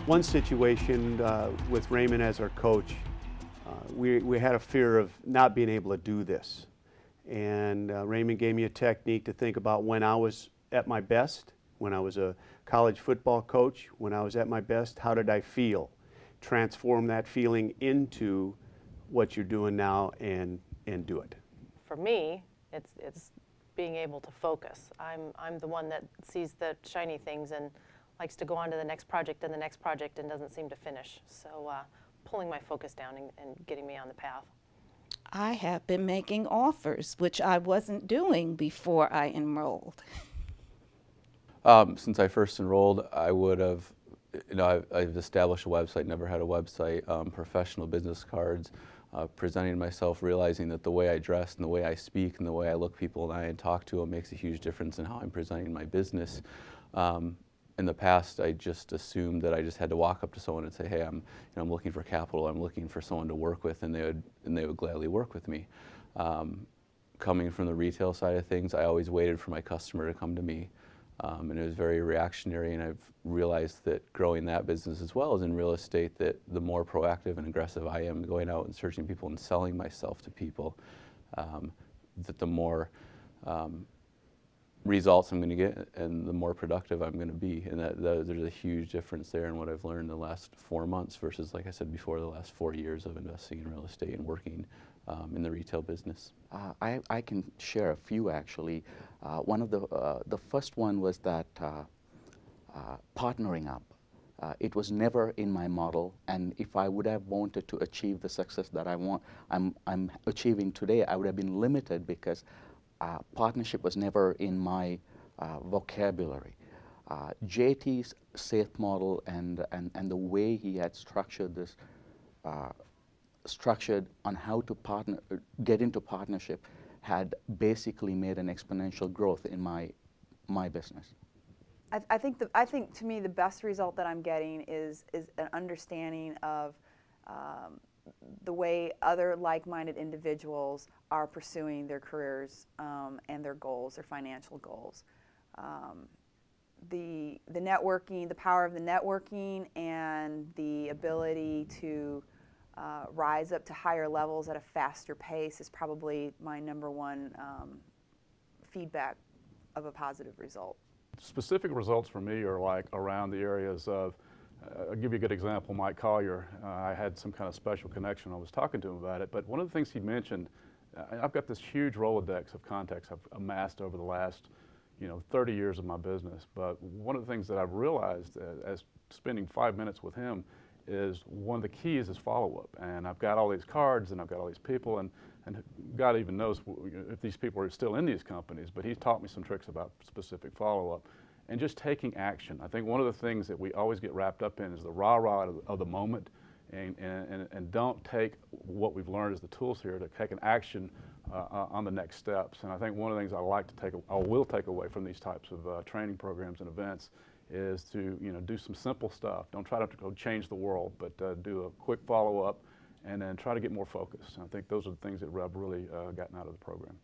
One situation with Raymond as our coach, we had a fear of not being able to do this. And Raymond gave me a technique to think about when I was at my best, when I was a college football coach, when I was at my best, how did I feel? Transform that feeling into what you're doing now and do it. For me, it's being able to focus. I'm the one that sees the shiny things and likes to go on to the next project and the next project and doesn't seem to finish. So pulling my focus down and getting me on the path. I have been making offers, which I wasn't doing before I enrolled. Since I first enrolled, I would have, I've established a website, never had a website, professional business cards, presenting myself, realizing that the way I dress and the way I speak and the way I look people in the eye and talk to them makes a huge difference in how I'm presenting my business. In the past, I just assumed that I just had to walk up to someone and say, "Hey, I'm looking for capital. I'm looking for someone to work with," and they would gladly work with me. Coming from the retail side of things, I always waited for my customer to come to me, and it was very reactionary. And I've realized that growing that business as well as in real estate, that the more proactive and aggressive I am going out and searching people and selling myself to people, that the more results I'm going to get and the more productive I'm going to be. And there's a huge difference there in what I've learned in the last 4 months versus, like I said before, the last 4 years of investing in real estate and working in the retail business. I can share a few actually. One of the first one was that partnering up. It was never in my model, and if I would have wanted to achieve the success that I'm achieving today, I would have been limited because partnership was never in my vocabulary. JT's SAFE model and the way he had structured this, structured on how to get into partnership, had basically made an exponential growth in my business. I think to me the best result that I'm getting is an understanding of the way other like-minded individuals are pursuing their careers and their goals, their financial goals. The networking, the power of the networking, and the ability to rise up to higher levels at a faster pace is probably my #1 feedback of a positive result. Specific results for me are like around the areas of, I'll give you a good example, Mike Collier. I had some kind of special connection. I was talking to him about it, but one of the things he mentioned, I've got this huge Rolodex of contacts I've amassed over the last 30 years of my business, but one of the things that I've realized as spending 5 minutes with him is one of the keys is follow-up. And I've got all these cards and I've got all these people, and God even knows if these people are still in these companies, but he's taught me some tricks about specific follow-up and just taking action. I think one of the things that we always get wrapped up in is the rah-rah of the moment, and don't take what we've learned as the tools here to take an action on the next steps. And I think one of the things I will take away from these types of training programs and events is to do some simple stuff. Don't try to go change the world, but do a quick follow-up and then try to get more focused. And I think those are the things that I've really gotten out of the program.